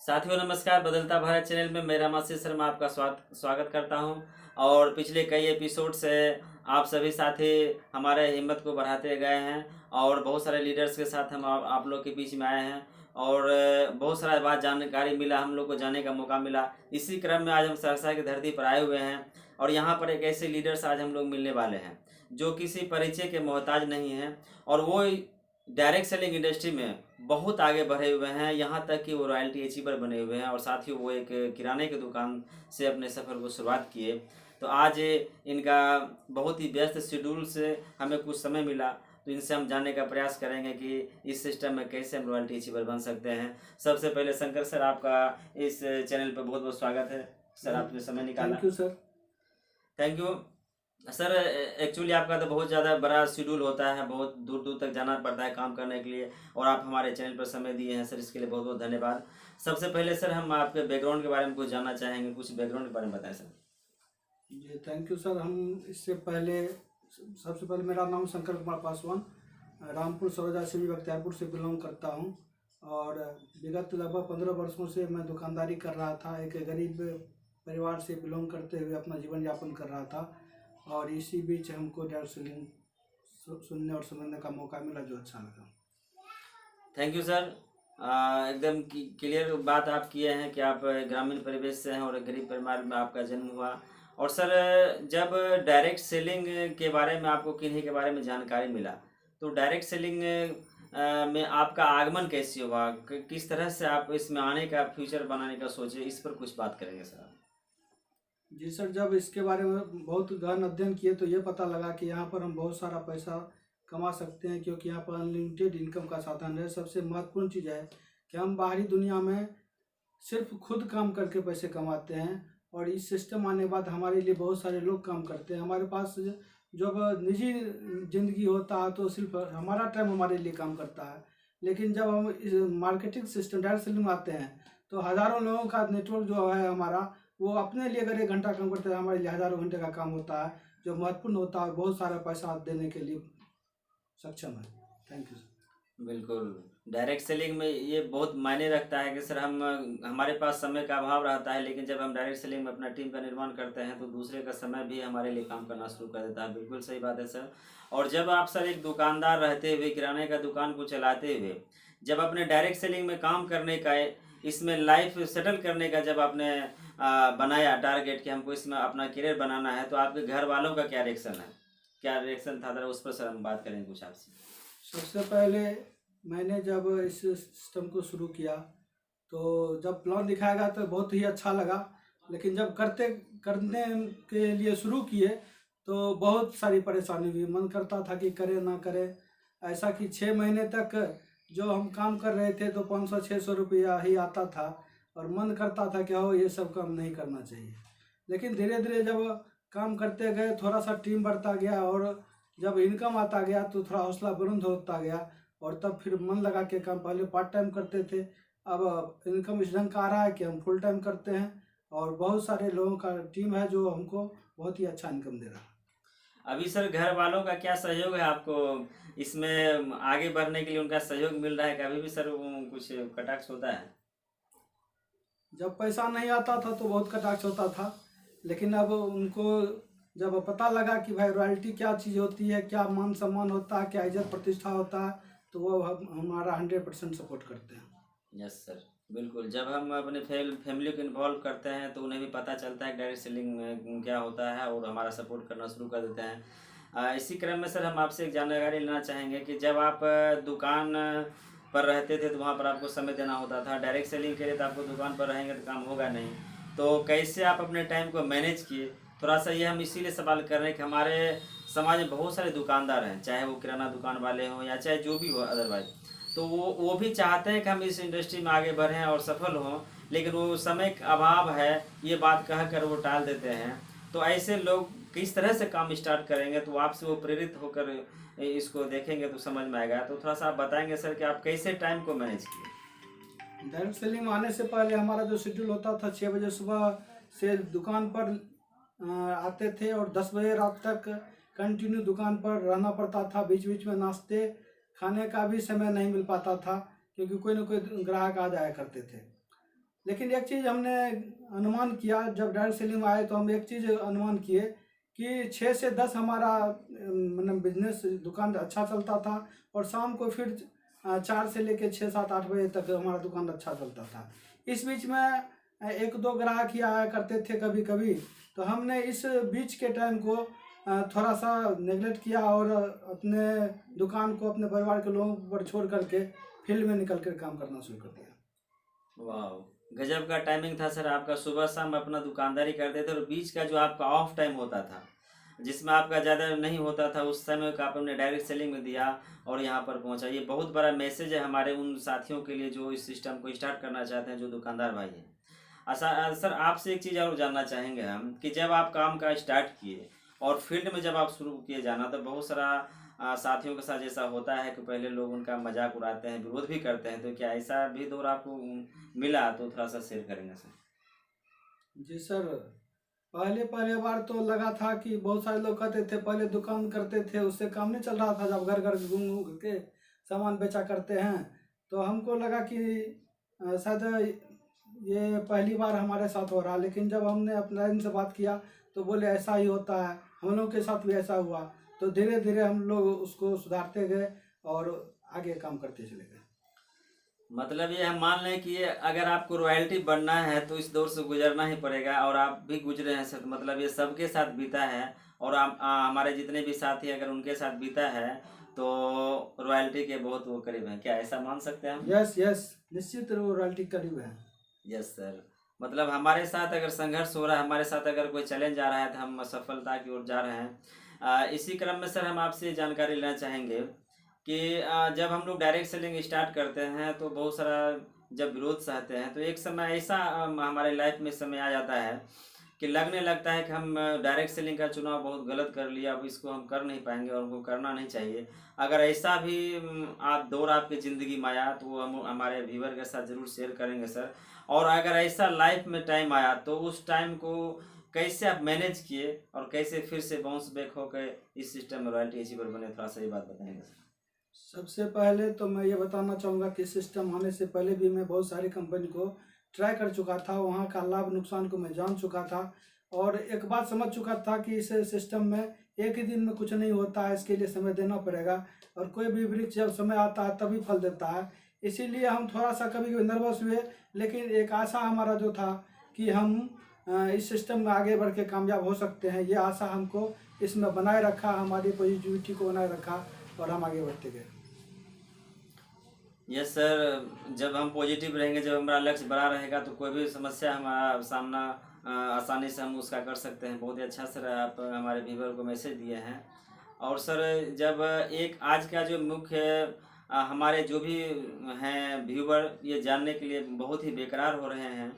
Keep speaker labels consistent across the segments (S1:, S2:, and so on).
S1: साथियों नमस्कार। बदलता भारत चैनल में मैं रामाशीष शर्मा आपका स्वागत करता हूं। और पिछले कई एपिसोड से आप सभी साथी हमारे हिम्मत को बढ़ाते गए हैं और बहुत सारे लीडर्स के साथ हम आप लोग के बीच में आए हैं और बहुत सारा बात जानकारी मिला, हम लोग को जानने का मौका मिला। इसी क्रम में आज हम सहरसा की धरती पर आए हुए हैं और यहाँ पर एक ऐसे लीडर्स आज हम लोग मिलने वाले हैं जो किसी परिचय के मोहताज नहीं हैं और वो डायरेक्ट सेलिंग इंडस्ट्री में बहुत आगे बढ़े हुए हैं। यहाँ तक कि वो रॉयल्टी अचीवर बने हुए हैं और साथ ही वो एक किराने की दुकान से अपने सफ़र को शुरुआत किए। तो आज इनका बहुत ही व्यस्त शेड्यूल से हमें कुछ समय मिला, तो इनसे हम जानने का प्रयास करेंगे कि इस सिस्टम में कैसे हम रॉयल्टी अचीवर बन सकते हैं। सबसे पहले शंकर सर, आपका इस चैनल पर बहुत बहुत स्वागत है सर, आपने समय निकाला।
S2: Thank you sir.
S1: Thank you sir. Actually आपका तो बहुत ज़्यादा बड़ा शेड्यूल होता है, बहुत दूर दूर तक जाना पड़ता है काम करने के लिए और आप हमारे चैनल पर समय दिए हैं सर, इसके लिए बहुत बहुत धन्यवाद। सबसे पहले सर हम आपके बैकग्राउंड के बारे में कुछ जानना चाहेंगे, कुछ बैकग्राउंड के बारे में बताएं सर।
S2: जी थैंक यू सर। हम इससे पहले सबसे पहले मेरा नाम शंकर कुमार पासवान, रामपुर सरोजा सिवी बख्तियारपुर से बिलोंग करता हूं और विगत लगभग 15 वर्षों से मैं दुकानदारी कर रहा था। एक गरीब परिवार से बिलोंग करते हुए अपना जीवन यापन कर रहा था और इसी बीच हमको डायरेक्ट सेलिंग सुनने और समझने का मौका मिला, जो अच्छा लगा।
S1: Thank you sir. एकदम क्लियर बात आप किए हैं कि आप ग्रामीण परिवेश से हैं और एक गरीब परिवार में आपका जन्म हुआ। और सर जब डायरेक्ट सेलिंग के बारे में आपको किन्हीं के बारे में जानकारी मिला, तो डायरेक्ट सेलिंग में आपका आगमन कैसे हुआ, किस तरह से आप इसमें आने का, फ्यूचर बनाने का सोचे, इस पर कुछ बात करेंगे सर।
S2: जी सर, जब इसके बारे में बहुत गहन अध्ययन किए तो ये पता लगा कि यहाँ पर हम बहुत सारा पैसा कमा सकते हैं, क्योंकि यहाँ पर अनलिमिटेड इनकम का साधन है। सबसे महत्वपूर्ण चीज़ है कि हम बाहरी दुनिया में सिर्फ खुद काम करके पैसे कमाते हैं और इस सिस्टम आने के बाद हमारे लिए बहुत सारे लोग काम करते हैं। हमारे पास जब निजी ज़िंदगी होता है तो सिर्फ हमारा टाइम हमारे लिए काम करता है, लेकिन जब हम इस मार्केटिंग सिस्टम डायरेक्ट सेलिंग में आते हैं तो हज़ारों लोगों का नेटवर्क जो है हमारा, वो अपने लिए अगर 1 घंटा काम करते हैं, हमारे लिए हज़ारों घंटे का काम होता है, जो महत्वपूर्ण होता है और बहुत सारा पैसा देने के लिए सक्षम है। Thank you sir.
S1: बिल्कुल, डायरेक्ट सेलिंग में ये बहुत मायने रखता है कि सर हम हमारे पास समय का अभाव रहता है, लेकिन जब हम डायरेक्ट सेलिंग में अपना टीम का निर्माण करते हैं तो दूसरे का समय भी हमारे लिए काम करना शुरू कर देता है। बिल्कुल सही बात है सर। और जब आप सर एक दुकानदार रहते हुए, किराने का दुकान को चलाते हुए, जब अपने डायरेक्ट सेलिंग में काम करने का, इसमें लाइफ सेटल करने का जब आपने बनाया टारगेट कि हमको इसमें अपना करियर बनाना है, तो आपके घर वालों का क्या रिएक्शन है, क्या रिएक्शन था सर, उस पर सर हम बात करेंगे कुछ आपसे।
S2: सबसे पहले मैंने जब इस सिस्टम को शुरू किया तो जब प्लान दिखाया गया तो बहुत ही अच्छा लगा, लेकिन जब करने के लिए शुरू किए तो बहुत सारी परेशानी हुई। मन करता था कि करें ना करें, ऐसा कि 6 महीने तक जो हम काम कर रहे थे तो 500-600 रुपया ही आता था और मन करता था कि हो ये सब काम नहीं करना चाहिए। लेकिन धीरे धीरे जब काम करते गए, थोड़ा सा टीम बढ़ता गया और जब इनकम आता गया तो थोड़ा हौसला बुलंद होता गया और तब फिर मन लगा के काम, पहले पार्ट टाइम करते थे, अब इनकम इस ढंग का आ रहा है कि हम फुल टाइम करते हैं और बहुत सारे लोगों का टीम है जो हमको बहुत ही अच्छा इनकम दे रहा है।
S1: अभी सर घर वालों का क्या सहयोग है आपको इसमें आगे बढ़ने के लिए, उनका सहयोग मिल रहा है कि अभी भी सर कुछ कटाक्ष होता है?
S2: जब पैसा नहीं आता था तो बहुत कटाक्ष होता था, लेकिन अब उनको जब पता लगा कि भाई रॉयल्टी क्या चीज़ होती है, क्या मान सम्मान होता है, क्या इज्जत प्रतिष्ठा होता है, तो वो हमारा 100% सपोर्ट करते हैं।
S1: यस सर, बिल्कुल। जब हम अपने फैमिली को इन्वॉल्व करते हैं तो उन्हें भी पता चलता है डायरेक्ट सेलिंग में क्या होता है और हमारा सपोर्ट करना शुरू कर देते हैं। इसी क्रम में सर हम आपसे एक जानकारी लेना चाहेंगे कि जब आप दुकान पर रहते थे तो वहाँ पर आपको समय देना होता था, डायरेक्ट सेलिंग के लिए तो आपको दुकान पर रहेंगे तो काम होगा नहीं, तो कैसे आप अपने टाइम को मैनेज किए? थोड़ा सा ये हम इसीलिए सवाल कर रहे हैं कि हमारे समाज में बहुत सारे दुकानदार हैं, चाहे वो किराना दुकान वाले हों या चाहे जो भी हो अदरवाइज, तो वो भी चाहते हैं कि हम इस इंडस्ट्री में आगे बढ़ें और सफल हों, लेकिन वो समय का अभाव है, ये बात कह कर वो टाल देते हैं। तो ऐसे लोग किस तरह से काम स्टार्ट करेंगे, तो आपसे वो प्रेरित होकर इसको देखेंगे तो समझ में आएगा। तो थोड़ा सा आप बताएंगे सर कि आप कैसे टाइम को मैनेज किए?
S2: डायरेक्ट सेलिंग में आने से पहले हमारा जो शेड्यूल होता था, 6 बजे सुबह से दुकान पर आते थे और 10 बजे रात तक कंटिन्यू दुकान पर रहना पड़ता था। बीच बीच में नाश्ते खाने का भी समय नहीं मिल पाता था, क्योंकि कोई ना कोई ग्राहक आ जाया करते थे। लेकिन एक चीज़ हमने अनुमान किया, जब डायरेक्ट सेलिंग में आए तो हम एक चीज़ अनुमान किए कि 6 से 10 हमारा मतलब बिजनेस दुकान अच्छा चलता था, और शाम को फिर 4 से लेके 6 7 8 बजे तक हमारा दुकान अच्छा चलता था। इस बीच में एक दो ग्राहक ही आया करते थे कभी कभी, तो हमने इस बीच के टाइम को थोड़ा सा नेगलेक्ट किया और अपने दुकान को अपने परिवार के लोगों पर छोड़ करके फील्ड में निकल कर काम करना शुरू कर दिया।
S1: वाह, गजब का टाइमिंग था सर आपका। सुबह शाम अपना दुकानदारी करते थे और बीच का जो आपका ऑफ टाइम होता था जिसमें आपका ज़्यादा नहीं होता था, उस समय का आपने डायरेक्ट सेलिंग में दिया और यहाँ पर पहुँचा। ये बहुत बड़ा मैसेज है हमारे उन साथियों के लिए जो इस सिस्टम को स्टार्ट करना चाहते हैं, जो दुकानदार भाई हैं। अच्छा सर, आपसे एक चीज़ और जानना चाहेंगे हम कि जब आप काम का स्टार्ट किए और फील्ड में जब आप शुरू किए जाना, तो बहुत सारा साथियों के साथ जैसा होता है कि पहले लोग उनका मजाक उड़ाते हैं, विरोध भी करते हैं, तो क्या ऐसा भी दौर आपको मिला? तो थोड़ा सा शेयर करेंगे सर।
S2: जी सर, पहले पहले बार तो लगा था कि बहुत सारे लोग कहते थे पहले दुकान करते थे उससे काम नहीं चल रहा था, जब घर घर घूम घूम करके सामान बेचा करते हैं, तो हमको लगा कि शायद ये पहली बार हमारे साथ हो रहा। लेकिन जब हमने अपने इनसे बात किया तो बोले ऐसा ही होता है, हम लोग के साथ भी ऐसा हुआ। तो धीरे धीरे हम लोग उसको सुधारते गए और आगे काम करते चले गए।
S1: मतलब ये हम मान लें कि ये अगर आपको रॉयल्टी बनना है तो इस दौर से गुजरना ही पड़ेगा, और आप भी गुजरे हैं सर। मतलब ये सबके साथ बीता है, और हमारे जितने भी साथी अगर उनके साथ बीता है तो रॉयल्टी के बहुत वो करीब हैं। क्या ऐसा मान सकते हैं हम?
S2: यस यस, निश्चित वो रॉयल्टी करीब है।
S1: Yes sir. मतलब हमारे साथ अगर संघर्ष हो रहा है, हमारे साथ अगर कोई चैलेंज आ रहा है, तो हम असफलता की ओर जा रहे हैं। इसी क्रम में सर हम आपसे ये जानकारी लेना चाहेंगे कि जब हम लोग डायरेक्ट सेलिंग स्टार्ट करते हैं तो बहुत सारा जब विरोध सहते हैं, तो एक समय ऐसा हमारे लाइफ में समय आ जाता है कि लगने लगता है कि हम डायरेक्ट सेलिंग का चुनाव बहुत गलत कर लिया, अब इसको हम कर नहीं पाएंगे और हमको करना नहीं चाहिए। अगर ऐसा भी आप दौर आपकी ज़िंदगी में आया तो वो हम हमारे व्यूवर के साथ ज़रूर शेयर करेंगे सर। और अगर ऐसा लाइफ में टाइम आया तो उस टाइम को कैसे आप मैनेज किए और कैसे फिर से बाउंस बैक होकर इस सिस्टम में रॉयल्टी अचीवर बने, थोड़ा सा ये बात बताएंगे सर।
S2: सबसे पहले तो मैं ये बताना चाहूँगा कि सिस्टम आने से पहले भी मैं बहुत सारी कंपनी को ट्राई कर चुका था, वहाँ का लाभ नुकसान को मैं जान चुका था, और एक बात समझ चुका था कि इस सिस्टम में एक ही दिन में कुछ नहीं होता है, इसके लिए समय देना पड़ेगा, और कोई भी वृक्ष जब समय आता है तभी फल देता है। इसीलिए हम थोड़ा सा कभी कभी नर्वस हुए, लेकिन एक आशा हमारा जो था कि हम इस सिस्टम में आगे बढ़ के कामयाब हो सकते हैं, ये आशा हमको इसमें बनाए रखा, हमारी पॉजिटिविटी को बनाए रखा, और हम आगे बढ़ते गए।
S1: यस सर, जब हम पॉजिटिव रहेंगे, जब हमारा लक्ष्य बड़ा रहेगा तो कोई भी समस्या हमारा सामना आसानी से हम उसका कर सकते हैं। बहुत ही अच्छा सर आप हमारे व्यूवर को मैसेज दिए हैं। और सर जब एक आज का जो मुख्य हमारे जो भी हैं व्यूवर ये जानने के लिए बहुत ही बेकरार हो रहे हैं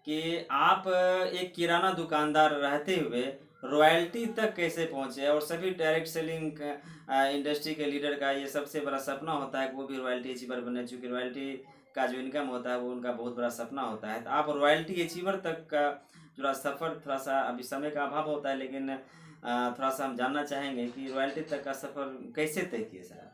S1: कि आप एक किराना दुकानदार रहते हुए रॉयल्टी तक कैसे पहुंचे, और सभी डायरेक्ट सेलिंग इंडस्ट्री के लीडर का ये सबसे बड़ा सपना होता है कि वो भी रॉयल्टी अचीवर बने, चूँकि रॉयल्टी का जो इनकम होता है वो उनका बहुत बड़ा सपना होता है। तो आप रॉयल्टी अचीवर तक का जो सफ़र, थोड़ा सा अभी समय का अभाव होता है, लेकिन थोड़ा सा हम जानना चाहेंगे कि रॉयल्टी तक का सफ़र कैसे तय किए सर?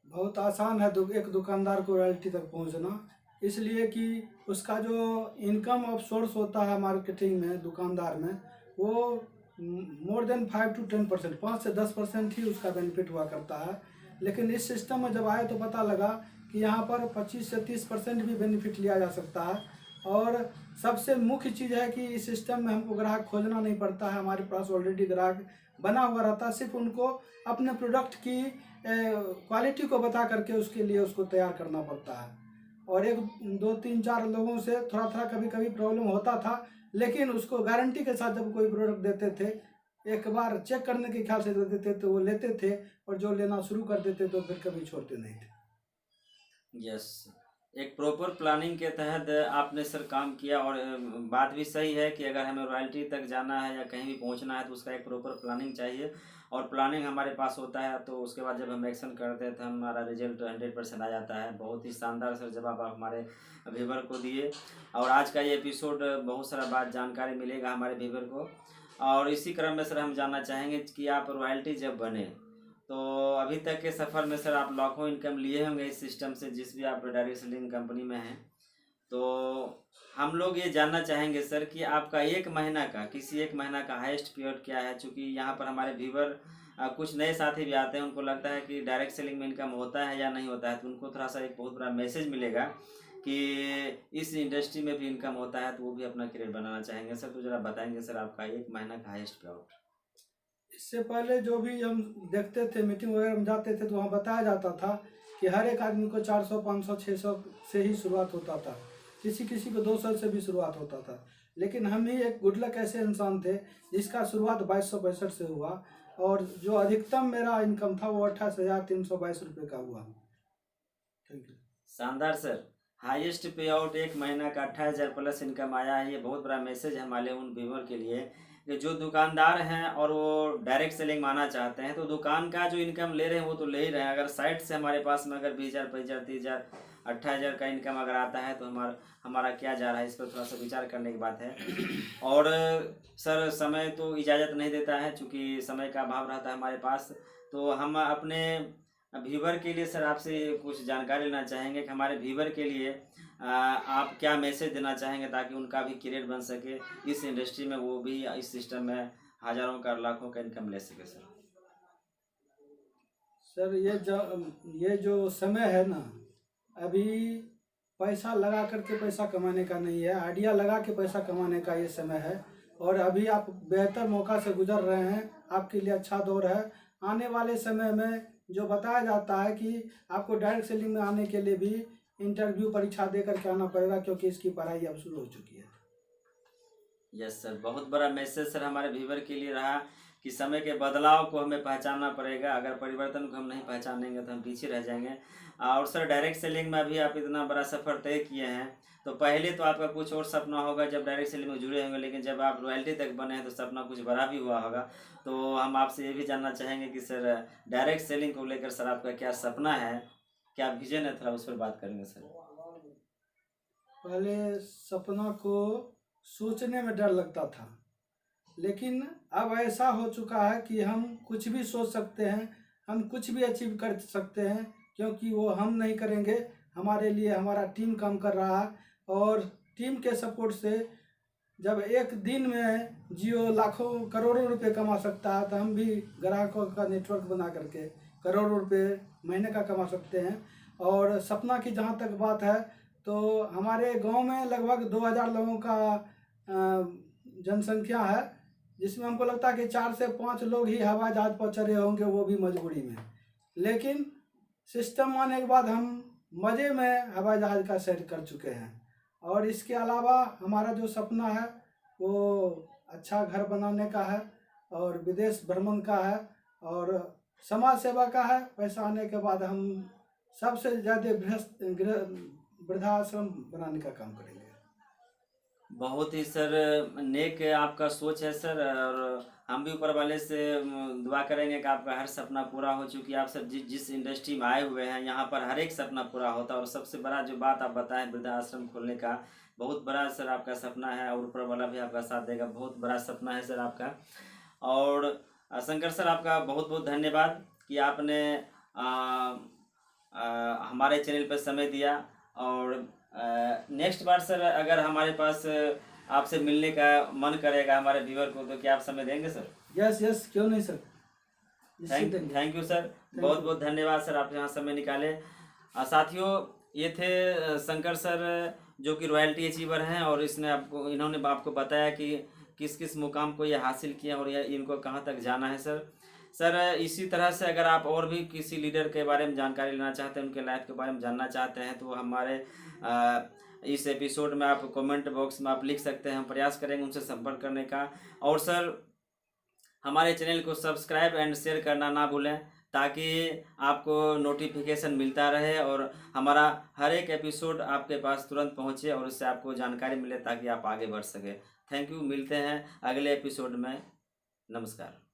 S2: बहुत आसान है एक दुकानदार को रॉयल्टी तक पहुंचना, इसलिए कि उसका जो इनकम ऑफ सोर्स होता है मार्केटिंग में, दुकानदार में, वो मोर देन 5 to 10%, 5 से 10% ही उसका बेनिफिट हुआ करता है। लेकिन इस सिस्टम में जब आए तो पता लगा कि यहाँ पर 25 से 30% भी बेनिफिट लिया जा सकता है। और सबसे मुख्य चीज़ है कि इस सिस्टम में हमको ग्राहक खोजना नहीं पड़ता है, हमारे पास ऑलरेडी ग्राहक बना हुआ रहता है, सिर्फ उनको अपने प्रोडक्ट की क्वालिटी को बता करके उसके लिए उसको तैयार करना पड़ता है। और एक दो तीन चार लोगों से थोड़ा थोड़ा कभी कभी प्रॉब्लम होता था, लेकिन उसको गारंटी के साथ जब कोई प्रोडक्ट देते थे, एक बार चेक करने के ख्याल से देते थे तो वो लेते थे, और जो लेना शुरू कर देते तो फिर कभी छोड़ते नहीं थे।
S1: यस, एक प्रॉपर प्लानिंग के तहत आपने सर काम किया, और बात भी सही है कि अगर हमें रॉयल्टी तक जाना है या कहीं भी पहुंचना है तो उसका एक प्रॉपर प्लानिंग चाहिए, और प्लानिंग हमारे पास होता है तो उसके बाद जब हम एक्शन करते हैं तो हमारा रिजल्ट 100% आ जाता है। बहुत ही शानदार सर जवाब आप हमारे व्यूवर को दिए, और आज का ये एपिसोड बहुत सारा बात जानकारी मिलेगा हमारे व्यूवर को। और इसी क्रम में सर हम जानना चाहेंगे कि आप रॉयल्टी जब बने तो अभी तक के सफ़र में सर आप लाखों इनकम लिए होंगे इस सिस्टम से, जिस भी आप डायरेक्ट सेलिंग कंपनी में हैं। तो हम लोग ये जानना चाहेंगे सर कि आपका एक महीना का हाईएस्ट पीरियड क्या है, चूँकि यहाँ पर हमारे व्यूवर कुछ नए साथी भी आते हैं, उनको लगता है कि डायरेक्ट सेलिंग में इनकम होता है या नहीं होता है, तो उनको थोड़ा सा एक बहुत बड़ा मैसेज मिलेगा कि इस इंडस्ट्री में भी इनकम होता है, तो वो भी अपना करियर बनाना चाहेंगे सर। तो ज़रा बताएंगे सर आपका एक महीना का हाईएस्ट पीरियड।
S2: इससे पहले जो भी हम देखते थे, मीटिंग वगैरह में जाते थे, तो वहाँ बताया जाता था कि हर एक आदमी को 400, 500, 600 से ही शुरुआत होता था, किसी किसी को 200 से भी शुरुआत होता था। लेकिन हम ही एक गुड लक ऐसे इंसान थे जिसका शुरुआत 2262 से हुआ, और जो अधिकतम मेरा इनकम था वो 28,322 रुपये का हुआ। Thank you.
S1: शानदार सर, हाईएस्ट पे आउट एक महीना का 28,000 प्लस इनकम आया है। ये बहुत बड़ा मैसेज है हमारे उन व्यूवर के लिए कि जो दुकानदार हैं और वो डायरेक्ट सेलिंग माना चाहते हैं, तो दुकान का जो इनकम ले रहे हैं वो तो ले ही रहे हैं, अगर साइड से हमारे पास में अगर 20,000, 25,000, 30,000, 28,000 का इनकम अगर आता है तो हमारा क्या जा रहा है, इस पर थोड़ा सा विचार करने की बात है। और सर समय तो इजाज़त नहीं देता है, चूँकि समय का अभाव रहता है हमारे पास, तो हम अपने व्यूवर के लिए सर आपसे कुछ जानकारी लेना चाहेंगे कि हमारे व्यूवर के लिए आप क्या मैसेज देना चाहेंगे ताकि उनका भी करियर बन सके इस इंडस्ट्री में, वो भी इस सिस्टम में हज़ारों का, लाखों का इनकम ले सके सर।
S2: सर ये जो समय है ना, अभी पैसा लगा करके पैसा कमाने का नहीं है, आइडिया लगा के पैसा कमाने का ये समय है। और अभी आप बेहतर मौका से गुजर रहे हैं, आपके लिए अच्छा दौर है। आने वाले समय में जो बताया जाता है कि आपको डायरेक्ट सेलिंग में आने के लिए भी इंटरव्यू परीक्षा दे करके आना पड़ेगा, क्योंकि इसकी पढ़ाई अब शुरू हो चुकी है।
S1: यस सर, बहुत बड़ा मैसेज सर हमारे व्यूवर के लिए रहा कि समय के बदलाव को हमें पहचानना पड़ेगा, अगर परिवर्तन को हम नहीं पहचानेंगे तो हम पीछे रह जाएंगे। और सर डायरेक्ट सेलिंग में भी आप इतना बड़ा सफ़र तय किए हैं, तो पहले तो आपका कुछ और सपना होगा जब डायरेक्ट सेलिंग में जुड़े होंगे, लेकिन जब आप रॉयल्टी तक बने हैं तो सपना कुछ बड़ा भी हुआ होगा। तो हम आपसे ये भी जानना चाहेंगे कि सर डायरेक्ट सेलिंग को लेकर सर आपका क्या सपना है, क्या विजन है, थोड़ा उस पर बात करेंगे सर।
S2: पहले सपना को सोचने में डर लगता था, लेकिन अब ऐसा हो चुका है कि हम कुछ भी सोच सकते हैं, हम कुछ भी अचीव कर सकते हैं, क्योंकि वो हम नहीं करेंगे, हमारे लिए हमारा टीम काम कर रहा है। और टीम के सपोर्ट से जब एक दिन में जियो लाखों करोड़ों रुपए कमा सकता है, तो हम भी ग्राहकों का नेटवर्क बना करके करोड़ों रुपए महीने का कमा सकते हैं। और सपना की जहाँ तक बात है, तो हमारे गांव में लगभग 2000 लोगों का जनसंख्या है, जिसमें हमको लगता है कि 4 से 5 लोग ही हवाई जहाज पर चढ़े होंगे, वो भी मजबूरी में। लेकिन सिस्टम आने के बाद हम मज़े में हवाई जहाज का सेट कर चुके हैं। और इसके अलावा हमारा जो सपना है वो अच्छा घर बनाने का है, और विदेश भ्रमण का है, और समाज सेवा का है। पैसा आने के बाद हम सबसे ज़्यादा वृद्धाश्रम बनाने का काम करेंगे।
S1: बहुत ही सर नेक आपका सोच है सर, और हम भी ऊपर वाले से दुआ करेंगे कि आपका हर सपना पूरा हो। चूँकि आप सब जिस इंडस्ट्री में आए हुए हैं, यहाँ पर हर एक सपना पूरा होता है। और सबसे बड़ा जो बात आप बताएं वृद्धाश्रम खोलने का, बहुत बड़ा सर आपका सपना है, और ऊपर वाला भी आपका साथ देगा। बहुत बड़ा सपना है सर आपका। और शंकर सर आपका बहुत बहुत धन्यवाद कि आपने हमारे चैनल पर समय दिया। और नेक्स्ट बार सर अगर हमारे पास आपसे मिलने का मन करेगा हमारे व्यूअर को, तो क्या आप समय देंगे सर?
S2: यस, क्यों नहीं सर।
S1: थैंक यू सर, बहुत बहुत धन्यवाद सर, आप यहाँ समय निकाले। साथियों, ये थे शंकर सर जो कि रॉयल्टी अचीवर हैं, और इन्होंने आपको बताया कि किस किस मुकाम को ये हासिल किया और ये इनको कहाँ तक जाना है सर। इसी तरह से अगर आप और भी किसी लीडर के बारे में जानकारी लेना चाहते हैं, उनके लाइफ के बारे में जानना चाहते हैं, तो हमारे इस एपिसोड में आप कमेंट बॉक्स में आप लिख सकते हैं, हम प्रयास करेंगे उनसे संपर्क करने का। और सर हमारे चैनल को सब्सक्राइब एंड शेयर करना ना भूलें, ताकि आपको नोटिफिकेशन मिलता रहे और हमारा हर एक एपिसोड आपके पास तुरंत पहुंचे और उससे आपको जानकारी मिले, ताकि आप आगे बढ़ सके। थैंक यू, मिलते हैं अगले एपिसोड में। नमस्कार।